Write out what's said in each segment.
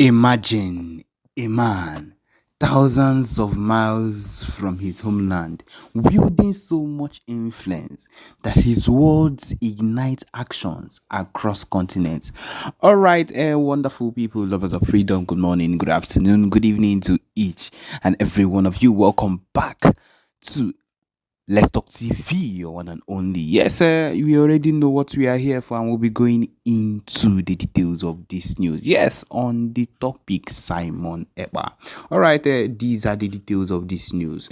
Imagine a man thousands of miles from his homeland wielding so much influence that his words ignite actions across continents. All right, wonderful people, lovers of freedom, good morning, good afternoon, good evening to each and every one of you. Welcome back to Let's Talk TV, your one and only. Yes, we already know what we are here for, and we'll be going into the details of this news. Yes, on the topic Simon Ekpa. All right, these are the details of this news.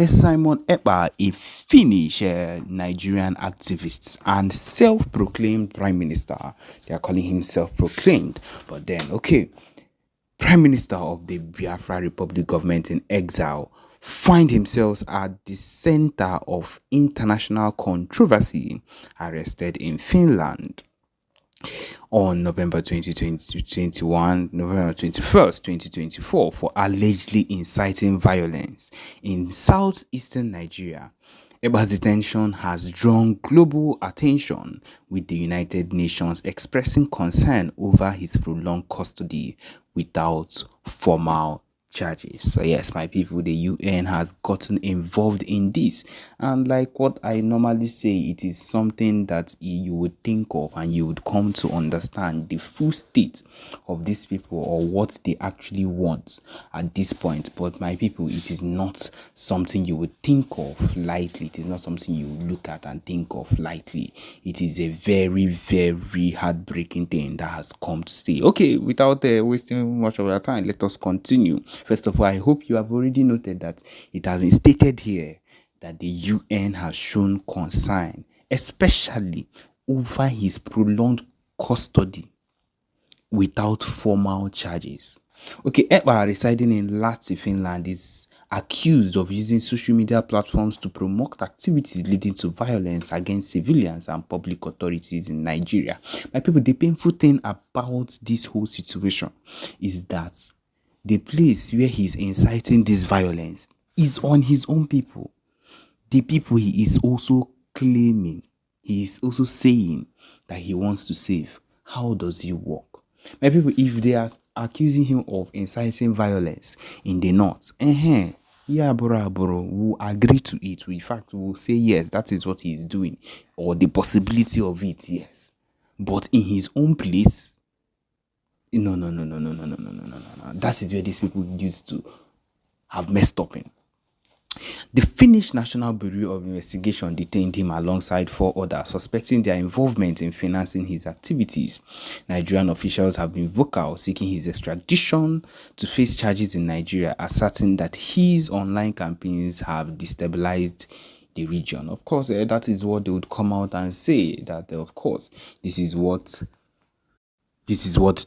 Simon Ekpa, a Finnish Nigerian activist and self-proclaimed prime minister. They are calling him self-proclaimed, but then okay. Prime Minister of the Biafra Republic government in exile, find himself at the center of international controversy, arrested in Finland on November 21st, 2024, for allegedly inciting violence in southeastern Nigeria. Eba's detention has drawn global attention, with the United Nations expressing concern over his prolonged custody without formal charges. So yes, my people, the UN has gotten involved in this, and like what I normally say, it is something that you would think of and you would come to understand the full state of these people or what they actually want at this point. But my people, it is not something you would think of lightly. It is not something you look at and think of lightly. It is a very, very heartbreaking thing that has come to stay. Okay, without wasting much of our time, let us continue. First of all, I hope you have already noted that it has been stated here that the UN has shown concern, especially over his prolonged custody without formal charges. Okay, Ekpa, residing in Lahti, Finland, is accused of using social media platforms to promote activities leading to violence against civilians and public authorities in Nigeria. My people, the painful thing about this whole situation is that the place where he's inciting this violence is on his own people. The people he is also claiming, he is also saying that he wants to save. How does it work? My people, if they are accusing him of inciting violence in the north, yeah, bro, we'll agree to it. In fact, we'll say yes, that is what he is doing, or the possibility of it, yes. But in his own place, no. That is where these people used to have messed up in. The Finnish National Bureau of Investigation detained him alongside four others, suspecting their involvement in financing his activities. Nigerian officials have been vocal, seeking his extradition to face charges in Nigeria, asserting that his online campaigns have destabilized the region. Of course, that is what they would come out and say, that of course, this is what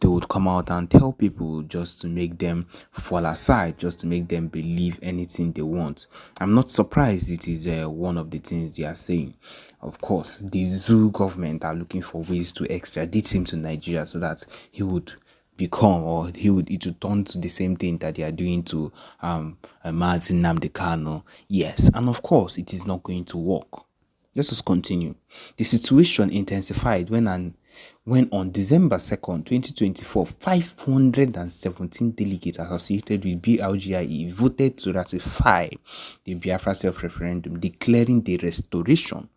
they would come out and tell people, just to make them fall aside, just to make them believe anything they want. I'm not surprised it is one of the things they are saying. Of course, the zoo government are looking for ways to extradite him to Nigeria so that he would become, or it would turn to the same thing that they are doing to Mazi Nnamdi Kanu. Yes, and of course it is not going to work. Let us continue. The situation intensified when on December 2nd, 2024, 517 delegates associated with BLGIE voted to ratify the Biafra self-referendum, declaring the restoration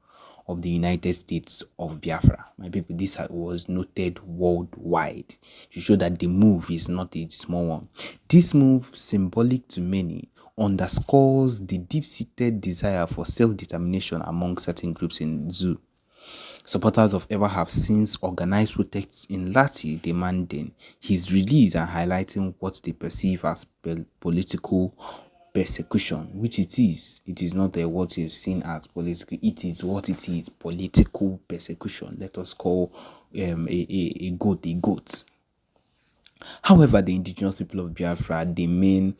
of the United States of Biafra. My people, this was noted worldwide to show that the move is not a small one. This move, symbolic to many, underscores the deep-seated desire for self-determination among certain groups in Zoo. Supporters of Eva have since organized protests in Lati demanding his release and highlighting what they perceive as political persecution, which it is. It is not what is seen as political. It is what it is, political persecution. Let us call a goat a goat. However, the indigenous people of Biafra, the main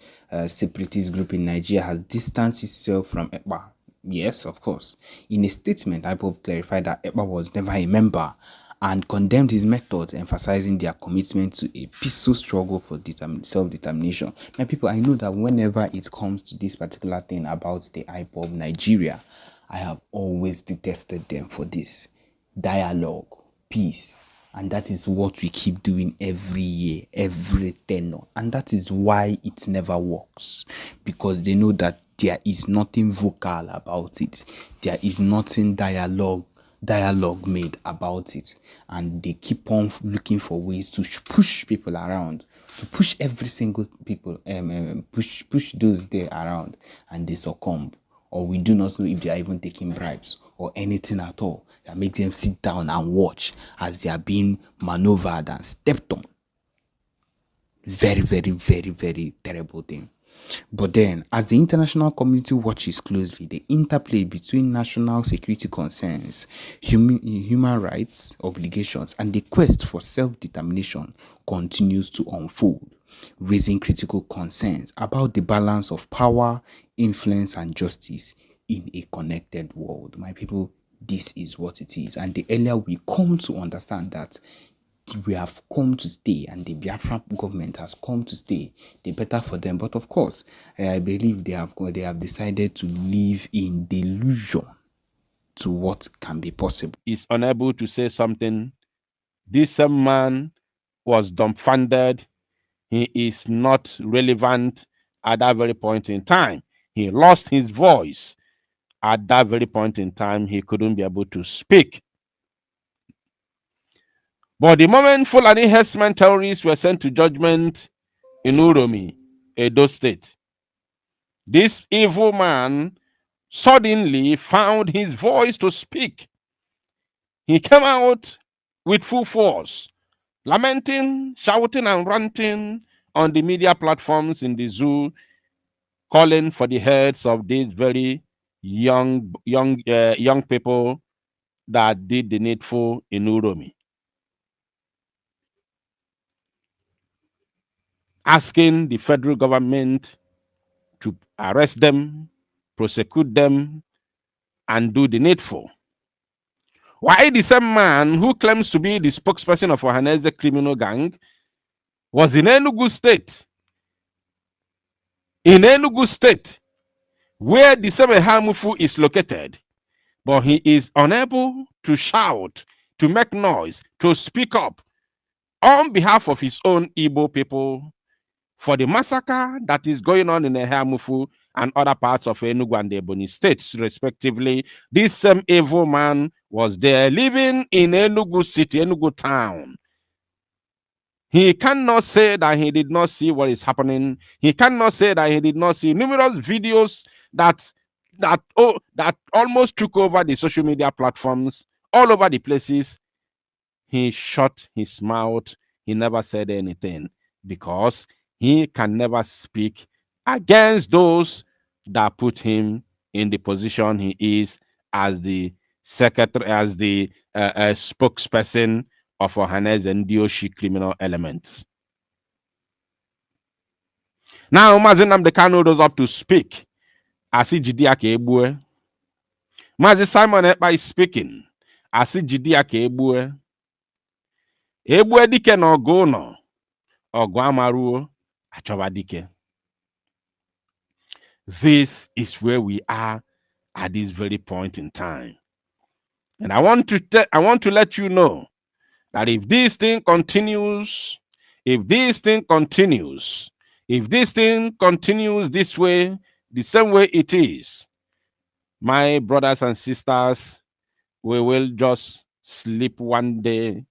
separatist group in Nigeria, has distanced itself from Ekpa. Yes, of course. In a statement, IPOB clarified that Ekpa was never a member and condemned his methods, emphasizing their commitment to a peaceful struggle for self-determination. My people, I know that whenever it comes to this particular thing about the IPOB Nigeria, I have always detested them for this. Dialogue, peace, And that is what we keep doing every year, every tenor. And that is why it never works. Because they know that there is nothing vocal about it. There is nothing dialogue made about it. And they keep on looking for ways to push people around, to push every single people, push those there around, and they succumb. Or we do not know if they are even taking bribes or anything at all that makes them sit down and watch as they are being maneuvered and stepped on. Very, very, very, very terrible thing. But then, as the international community watches closely, the interplay between national security concerns, human rights obligations, and the quest for self-determination continues to unfold, raising critical concerns about the balance of power, influence, and justice in a connected world. My people, this is what it is. And the earlier we come to understand that we have come to stay and the Biafra government has come to stay, the better for them. But of course, I believe they have decided to live in delusion to what can be possible. Is unable to say something. This same man was dumbfounded. He is not relevant at that very point in time. He lost his voice. At that very point in time, he couldn't be able to speak. But the moment Fulani herdsmen terrorists were sent to judgment in Uromi, Edo State, this evil man suddenly found his voice to speak. He came out with full force, lamenting, shouting, and ranting on the media platforms in the zoo, calling for the heads of these very young people that did the needful in Uromi, asking the federal government to arrest them, prosecute them, and do the needful. Why the same man who claims to be the spokesperson of Ohaneze criminal gang was in Enugu State. In Enugu State, where the same Hamufu is located, but he is unable to shout, to make noise, to speak up on behalf of his own Igbo people for the massacre that is going on in Ehamufu and other parts of Enugu and Ebonyi states, respectively. This same evil man was there living in Enugu city, Enugu town. He cannot say that he did not see what is happening. He cannot say that he did not see numerous videos that almost took over the social media platforms all over the places. He shut his mouth. He never said anything because he can never speak against those that put him in the position he is as the secretary, as the spokesperson of Ohaneze and Dioshi criminal elements. Now, Mazi Nnamdi Kanu rose up to speak. Asi Jidiaka Ebue. Mazi Simon Ekpa is speaking. Asi Jidiaka Ebue. Ebue dike na ọgụ nọ. Ọgụ amaruo. Achọba dike. This is where we are at this very point in time. And I want to let you know that if this thing continues, if this thing continues this way, the same way it is, my brothers and sisters, we will just sleep one day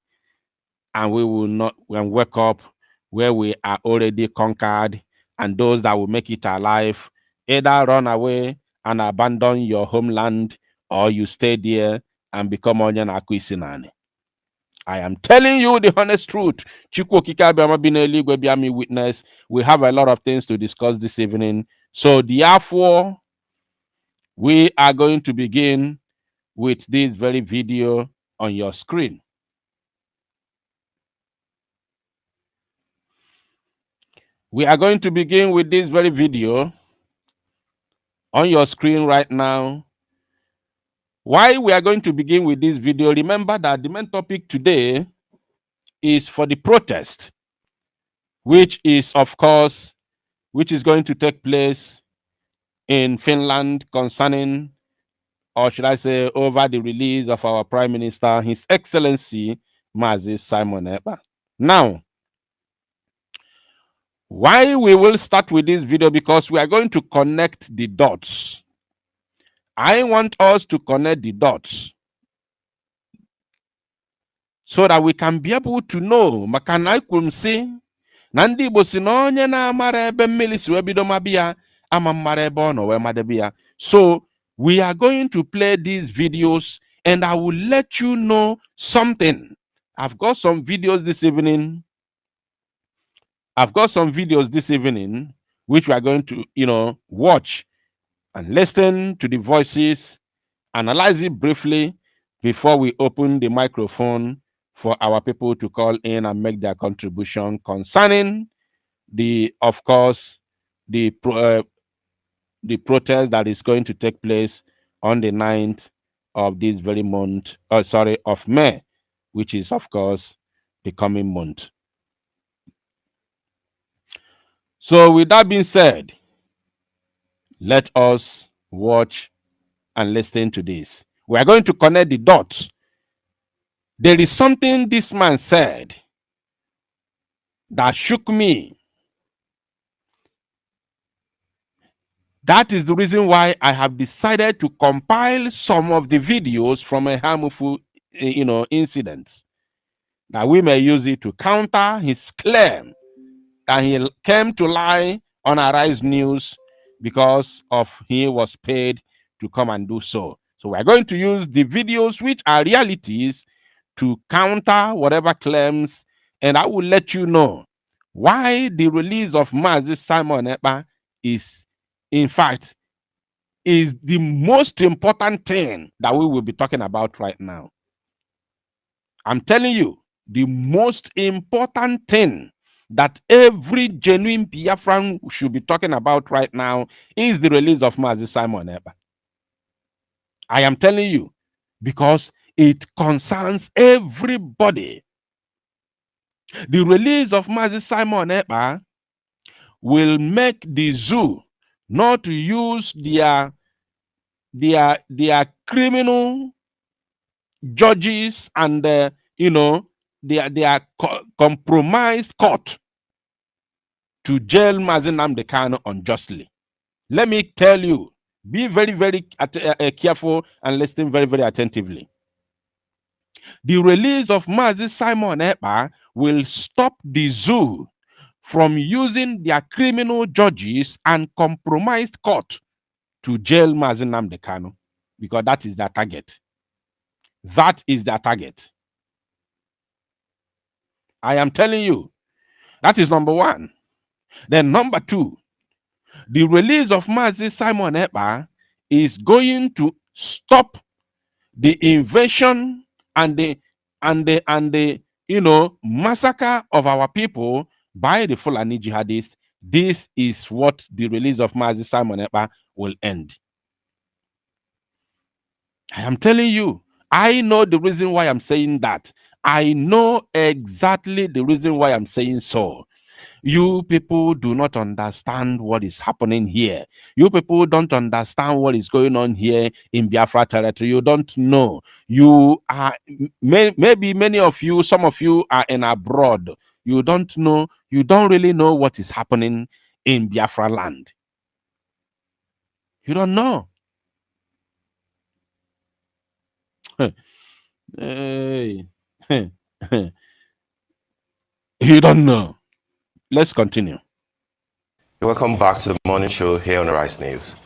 and we will not wake up where we are already conquered, and those that will make it alive either run away and abandon your homeland, or you stay there and become onye na-akụ isi naanị. I am telling you the honest truth. Chukwu okike abịama bi n'eluigwe bịa me witness. We have a lot of things to discuss this evening. So therefore, we are going to begin with this very video on your screen. We are going to begin with this very video on your screen right now. Why we are going to begin with this video, remember that the main topic today is for the protest, which is going to take place in Finland concerning, or should I say, over the release of our Prime Minister, His Excellency Mazi Simon Ekpa. Now, why we will start with this video, because we are going to connect the dots. I want us to connect the dots so that we can be able to know. Maka na ikwuru si na ndị Igbo si na onye na-amara ebe mmiri si wee bido mabia ama mmara ebe ọ nọ wee madebe ya. So we are going to play these videos and I will let you know something. I've got some videos this evening. Which we are going to, watch and listen to the voices, analyze it briefly before we open the microphone for our people to call in and make their contribution concerning of course, the protest that is going to take place on the 9th of this very month, of May, which is, of course, the coming month. So with that being said, let us watch and listen to this. We are going to connect the dots. There is something this man said that shook me. That is the reason why I have decided to compile some of the videos from a harmful, incidents, that we may use it to counter his claim that he came to lie on Arise News because of he was paid to come and do so. So we're going to use the videos which are realities to counter whatever claims, and I will let you know why the release of Mazi Simon Ekpa is, in fact, is the most important thing that we will be talking about right now. I'm telling you, the most important thing that every genuine Biafran should be talking about right now is the release of Mazi Simon Ekpa. I am telling you, because it concerns everybody. The release of Mazi Simon Ekpa will make the zoo not to use their criminal judges and their compromised court to jail Mazi Nnamdi Kanu unjustly. Let me tell you, be very, very careful and listen very, very attentively. The release of Mazi Simon Ekpa will stop the zoo from using their criminal judges and compromised court to jail Mazi Nnamdi Kanu, because that is their target. That is their target. I am telling you, that is number one. Then number two, the release of Mazi Simon Ekpa is going to stop the invasion and the massacre of our people by the Fulani jihadists. This is what the release of Mazi Simon Ekpa will end. I am telling you, I know the reason why I'm saying that. I know exactly the reason why I'm saying so. You people do not understand what is happening here. You people don't understand what is going on here in Biafra territory. You don't know. You are, maybe many of you, some of you are in abroad. You don't know. You don't really know what is happening in Biafra land. You don't know. Hey. You don't know. Let's continue. Welcome back to the morning show here on Rice News.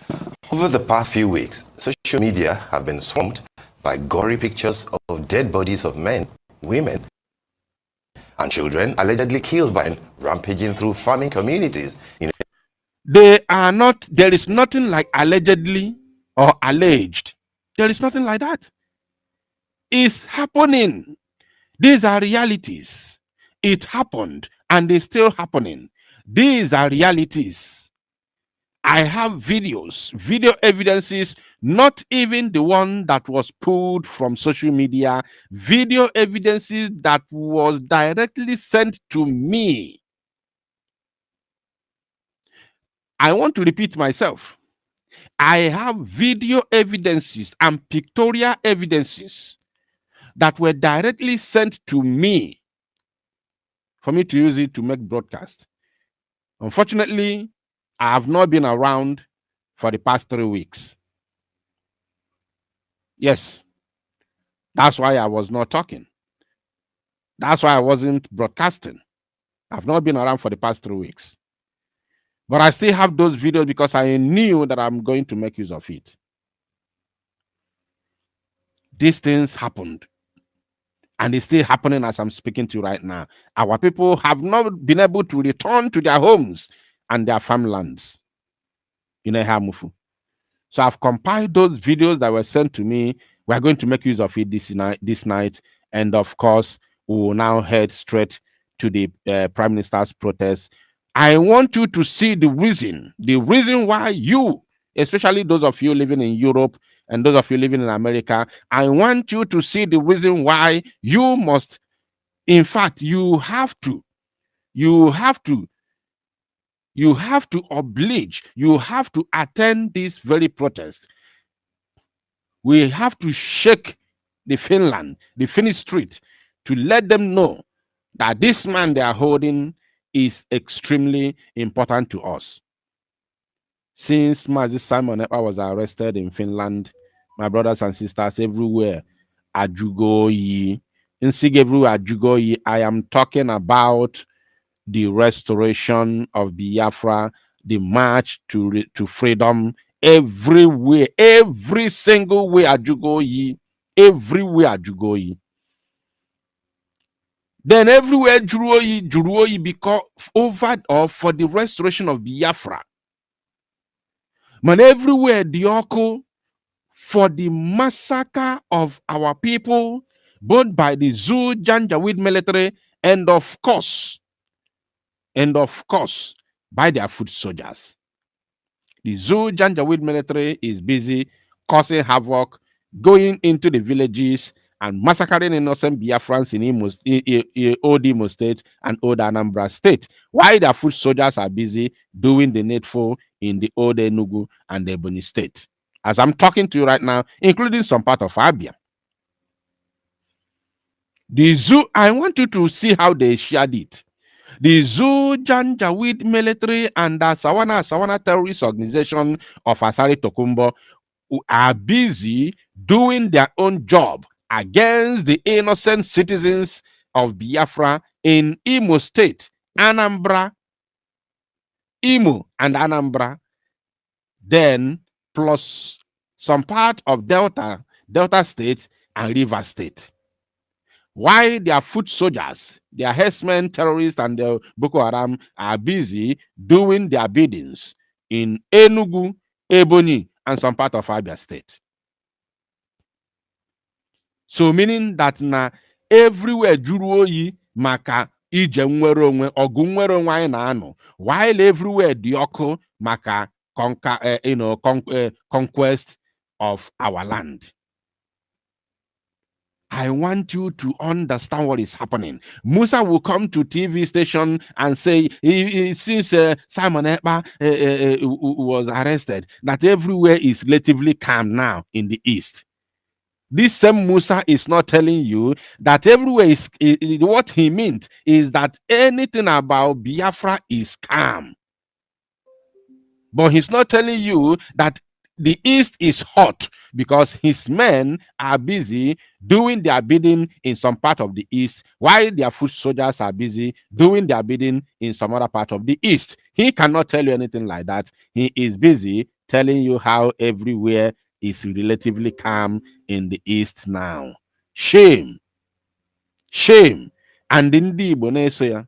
Over the past few weeks, social media have been swamped by gory pictures of dead bodies of men, women, and children allegedly killed by rampaging through farming communities. They are not, there is nothing like allegedly or alleged. There is nothing like that. It's happening. These are realities. It happened and it's still happening. These are realities. I have videos, video evidences, not even the one that was pulled from social media, video evidences that was directly sent to me. I want to repeat myself. I have video evidences and pictorial evidences that were directly sent to me for me to use it to make broadcast. Unfortunately, I have not been around for the past 3 weeks. Yes, that's why I was not talking. That's why I wasn't broadcasting. I've not been around for the past 3 weeks. But I still have those videos because I knew that I'm going to make use of it. These things happened. And it's still happening as I'm speaking to you right now. Our people have not been able to return to their homes and their farmlands. So I've compiled those videos that were sent to me. We're going to make use of it this night. And of course, we will now head straight to the Prime Minister's protest. I want you to see the reason why you, especially those of you living in Europe and those of you living in America, I want you to see the reason why you must, in fact, you have to oblige, you have to attend this very protest. We have to shake the Finnish street, to let them know that this man they are holding is extremely important to us. Since Mazi Simon Ekpa was arrested in Finland, my brothers and sisters everywhere, Ajugoyi, everywhere Ajugoyi, I am talking about the restoration of Biafra, the march to freedom, everywhere, every single way Ajugoyi, everywhere Ajugoyi. Then everywhere Juruoyi because over or for the restoration of Biafra. Man, everywhere Dioko for the massacre of our people, both by the Zoo Janjaweed military and of course, by their foot soldiers. The Zoo Janjaweed military is busy causing havoc, going into the villages and massacring innocent Biafrans in Old Imo State and Old Anambra State, while their foot soldiers are busy doing the needful in the Old Enugu and the Ebonyi State. As I'm talking to you right now, including some part of Abia. The Zoo, I want you to see how they shared it. The Zoo Janjaweed military and the Sawana terrorist organization of Asari Tokumbo are busy doing their own job against the innocent citizens of Biafra in Imo State, Anambra, Imo and Anambra, then plus some part of Delta State and River State. Why their foot soldiers, their herdsmen, terrorists, and the Boko Haram are busy doing their biddings in Enugu, Ebonyi, and some part of Abia State. So meaning that na everywhere Juruoyi maka ije nwere onwe ogu nwere onwe anyị na-anọ, while everywhere dị ọkụ maka conquest of our land. I want you to understand what is happening. Musa will come to TV station and say, since Simon Ekpa was arrested, that everywhere is relatively calm now in the East. This same Musa is not telling you that everywhere is what he meant is that anything about Biafra is calm. But he's not telling you that the East is hot because his men are busy doing their bidding in some part of the East, while their foot soldiers are busy doing their bidding in some other part of the East. He cannot tell you anything like that. He is busy telling you how everywhere is relatively calm in the East now. Shame. Shame. And Ndi Igbo na-eso ya.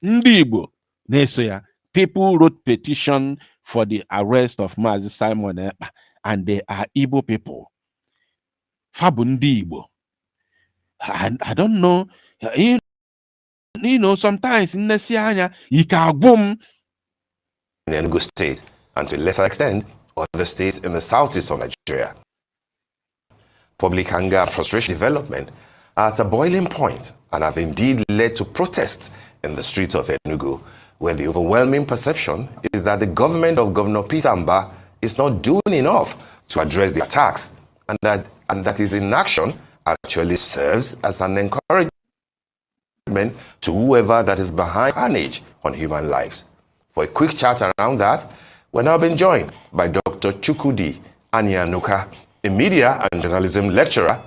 Ndi Igbo na-eso ya. People wrote petition for the arrest of Mazi Simon Ekpa, and they are Igbo people. Fabu Ndi Igbo. I don't know. You know, sometimes in Nesianya, in Enugu State, and to a lesser extent, other states in the southeast of Nigeria. Public anger and frustration development are at a boiling point and have indeed led to protests in the streets of Enugu, where the overwhelming perception is that the government of Governor Peter Amba is not doing enough to address the attacks, and that his inaction actually serves as an encouragement to whoever that is behind carnage on human lives. For a quick chat around that, we're now being joined by Dr. Chukwudi Anyanuka, a media and journalism lecturer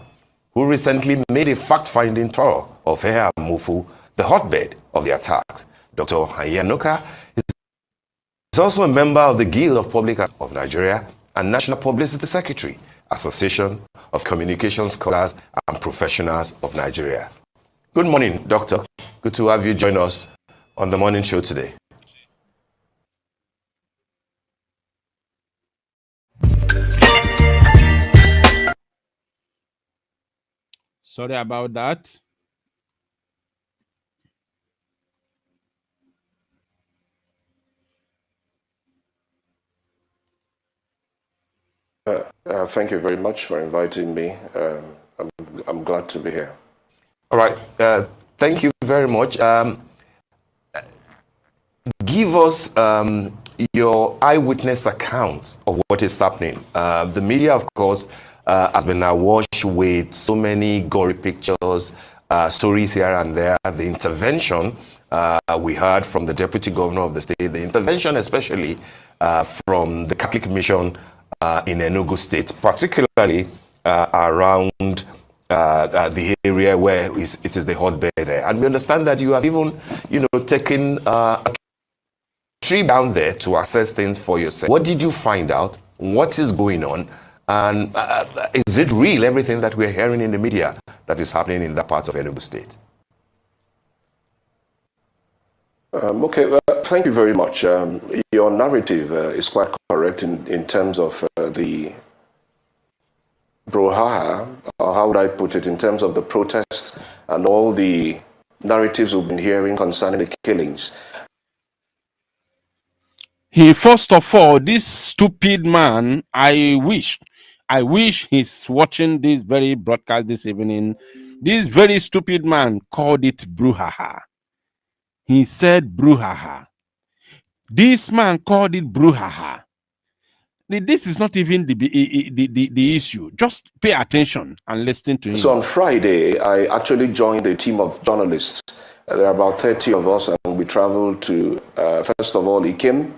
who recently made a fact-finding tour of Mufu, the hotbed of the attacks. Dr. Anyanuka is also a member of the Guild of Public Affairs of Nigeria and National Publicity Secretary, Association of Communications Scholars and Professionals of Nigeria. Good morning, Doctor. Good to have you join us on the morning show today. Sorry about that. Thank you very much for inviting me. I'm glad to be here. All right. Thank you very much. Give us your eyewitness account of what is happening. The media, of course, has been awash with so many gory pictures, stories here and there. The intervention we heard from the deputy governor of the state, the intervention especially from the Catholic mission in Enugu State, particularly around the area where it is the hotbed there. And we understand that you have even, taken a trip down there to assess things for yourself. What did you find out? What is going on? And is it real, everything that we're hearing in the media that is happening in that part of Enugu State? Thank you very much. Your narrative is quite correct in terms of the brouhaha, or how would I put it, in terms of the protests and all the narratives we've been hearing concerning the killings. First of all, this stupid man, I wish he's watching this very broadcast this evening. This very stupid man called it brouhaha. He said brouhaha. This man called it brouhaha. This is not even the issue. Just pay attention and listen to him. So on Friday, I actually joined a team of journalists. There are about 30 of us, and we traveled to, first of all, Ikem,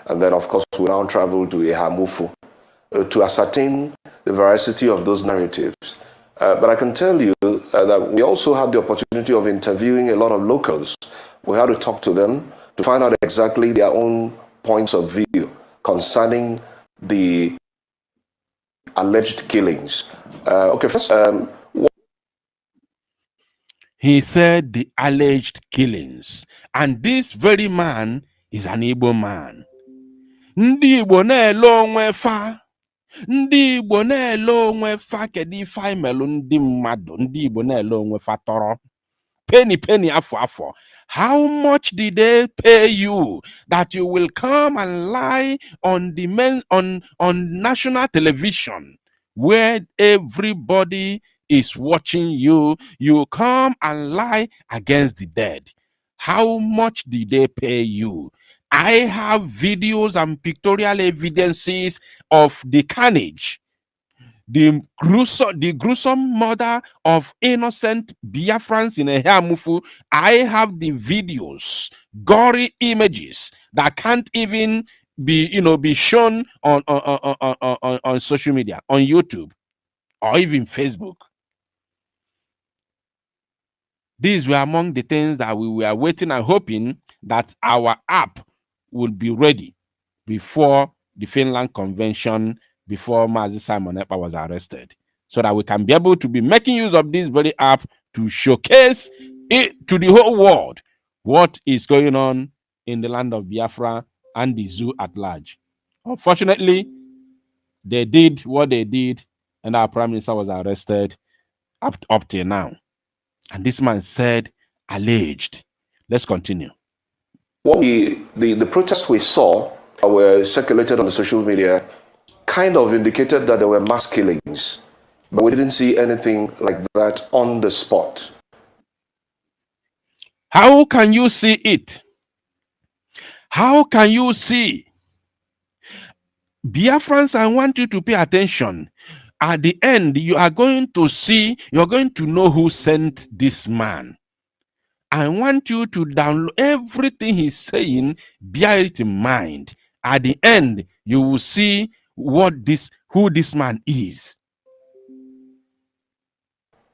and then, of course, we now traveled to Mufu to ascertain the veracity of those narratives. But I can tell you that we also had the opportunity of interviewing a lot of locals. We had to talk to them to find out exactly their own points of view concerning the alleged killings. First, he said the alleged killings. And this very man is an Igbo man. Ndị Igbo na-ele onwe fa. Ndị Igbo na-ele onwe fa kedu ife anyị melụ ndị mmadụ. Ndị Igbo na-ele onwe fa tọrọ. Penny afọ. How much did they pay you that you will come and lie on on national television where everybody is watching you? You come and lie against the dead. How much did they pay you? I have videos and pictorial evidences of the carnage, the gruesome murder of innocent Biafrans in Ehamufu. I have the videos, gory images that can't even be shown on social media, on YouTube, or even Facebook. These were among the things that we were waiting and hoping that our app would be ready before the Finland convention, before Mazi Simon Ekpa was arrested, so that we can be able to be making use of this very app to showcase it to the whole world what is going on in the land of Biafra and the zoo at large. Unfortunately, they did what they did, and our prime minister was arrested up till now. And this man said alleged. Let's continue. What the protests we saw were circulated on the social media kind of indicated that there were mass killings, but we didn't see anything like that on the spot. How can you see it? How can you see? Biafrans, I want you to pay attention. at the end, you're going to know who sent this man. I want you to download everything he's saying, bear it in mind. At the end, you will see who this man is.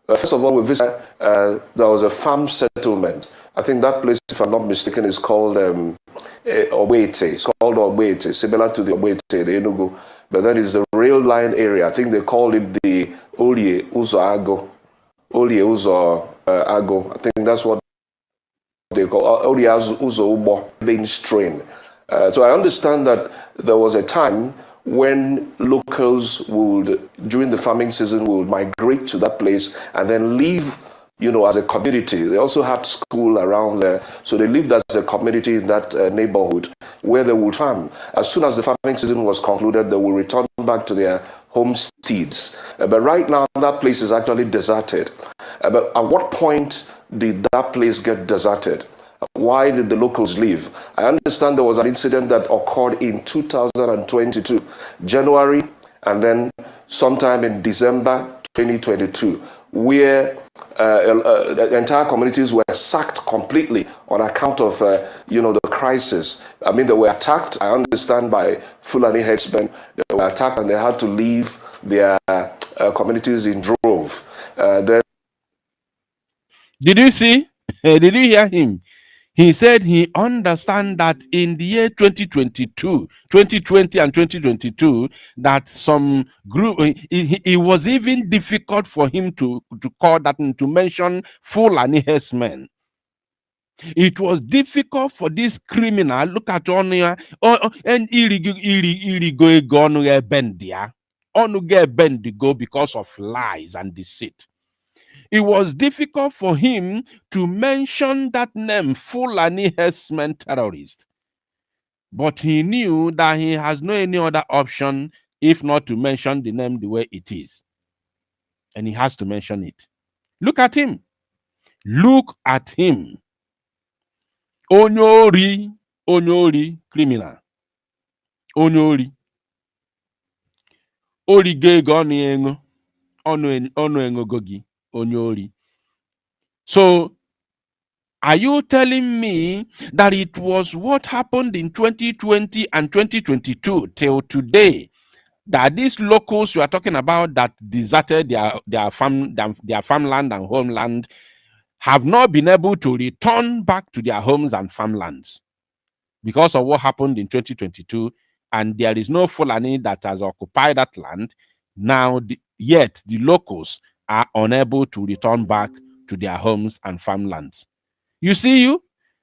First of all, we visited, there was a farm settlement. I think that place, if I'm not mistaken, is called Obete. It's called Obete, similar to the Obete, the Enugu. But then it's the rail line area. I think they called it the Olie Uzo Ago. Olie Uzo Ago. I think that's what they call Olie Uzo Ubo, being strain. So I understand that there was a time when locals would, during the farming season, would migrate to that place and then live, as a community. They also had school around there. So they lived as a community in that neighborhood where they would farm. As soon as the farming season was concluded, they would return back to their homesteads. But right now, that place is actually deserted. But at what point did that place get deserted? Why did the locals leave? I understand there was an incident that occurred in 2022, January, and then sometime in December 2022, where entire communities were sacked completely on account of, the crisis. I mean, they were attacked, I understand, by Fulani headsmen. They were attacked and they had to leave their communities in drove. Then Did you see? Did you hear him? He said he understands that in the year 2020 and 2022, that some group, it was even difficult for him to call that, to mention Fulani herdsmen. It was difficult for this criminal, look at on here, and iri go bendia, bendigo because of lies and deceit. It was difficult for him to mention that name, Fulani herdsmen terrorist. But he knew that he has no any other option if not to mention the name the way it is. And he has to mention it. Look at him. Look at him. Onyori, criminal. Onyori. Orige goni engo. Ono engo gogi. Onyori. So, are you telling me that it was what happened in 2020 and 2022 till today that these locals you are talking about that deserted their farmland and homeland have not been able to return back to their homes and farmlands because of what happened in 2022, and there is no Fulani that has occupied that land now, yet the locals are unable to return back to their homes and farmlands? You see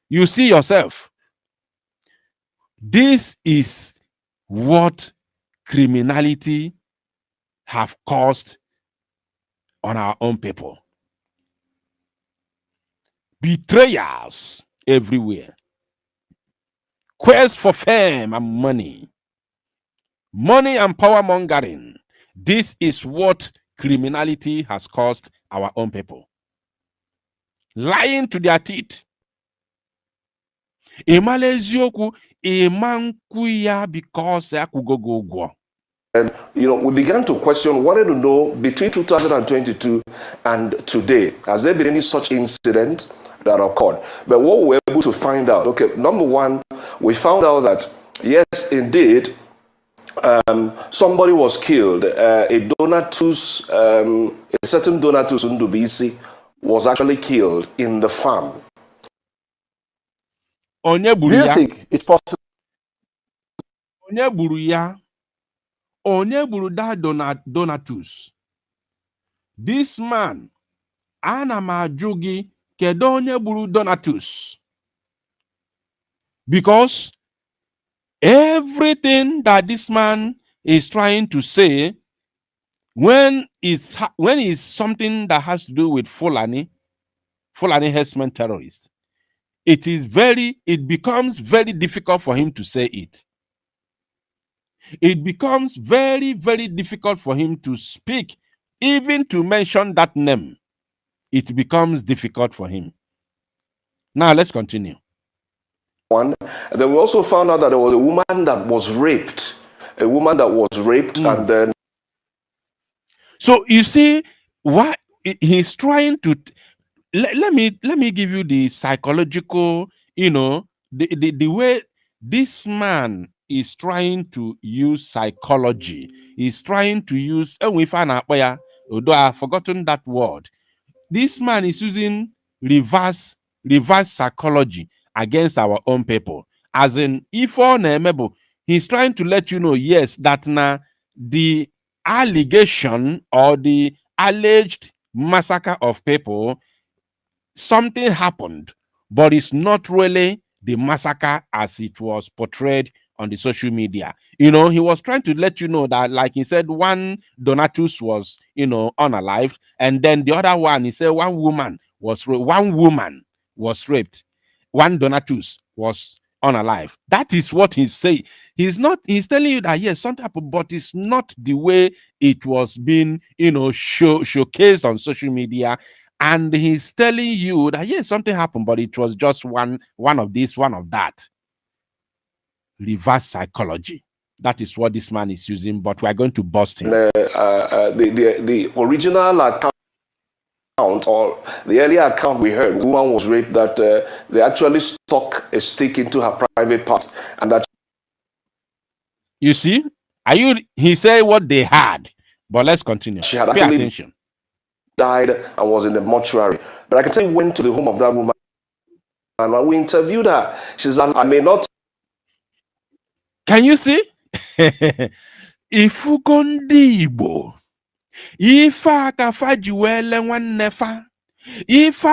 yourself. This is what criminality have caused on our own people. Betrayals everywhere. Quest for fame and money. Money and power mongering. This is what criminality has caused our own people. Lying to their teeth. Because and we began to question, wanted to know between 2022 and today, has there been any such incident that occurred? But what we were able to find out, okay, number one, we found out that yes, indeed, somebody was killed. A certain Donatus Ndubisi was actually killed in the farm. Do you think it's possible? Donatus. This man, Anamajugi, Kedonye Buru Donatus. Because everything that this man is trying to say, when it's something that has to do with Fulani herdsmen terrorists, it becomes very difficult for him to say it. It becomes very, very difficult for him to speak, even to mention that name. It becomes difficult for him. Now, let's continue. One, then we also found out that there was a woman that was raped. And then So you see what he's trying to let me give you the psychological, the way this man is trying to use psychology. He's trying to use, and we find out where, although I've forgotten that word, this man is using reverse psychology against our own people. As in, if on he's trying to let you know, yes, that now the allegation or the alleged massacre of people, something happened, but it's not really the massacre as it was portrayed on the social media. He was trying to let you know that, like he said, one Donatus was, unalived, and then the other one, he said one woman was raped. One Donatus was unalive. That is what he's saying. He's telling you that yes, something happened, but it's not the way it was being, showcased on social media. And he's telling you that yes, something happened, but it was just one of this, one of that. Reverse psychology. That is what this man is using, but we are going to bust him. The original account, or the earlier account we heard, the woman was raped, that they actually stuck a stick into her private part, and that you see, he said what they had, but let's continue. She had Pay actually attention. Died and was in the mortuary. But I can say we went to the home of that woman, and when we interviewed her, she said, I may not. Can you see? Ifugo ndị Igbo, ife aka fa ji wee le nwanne fa, ife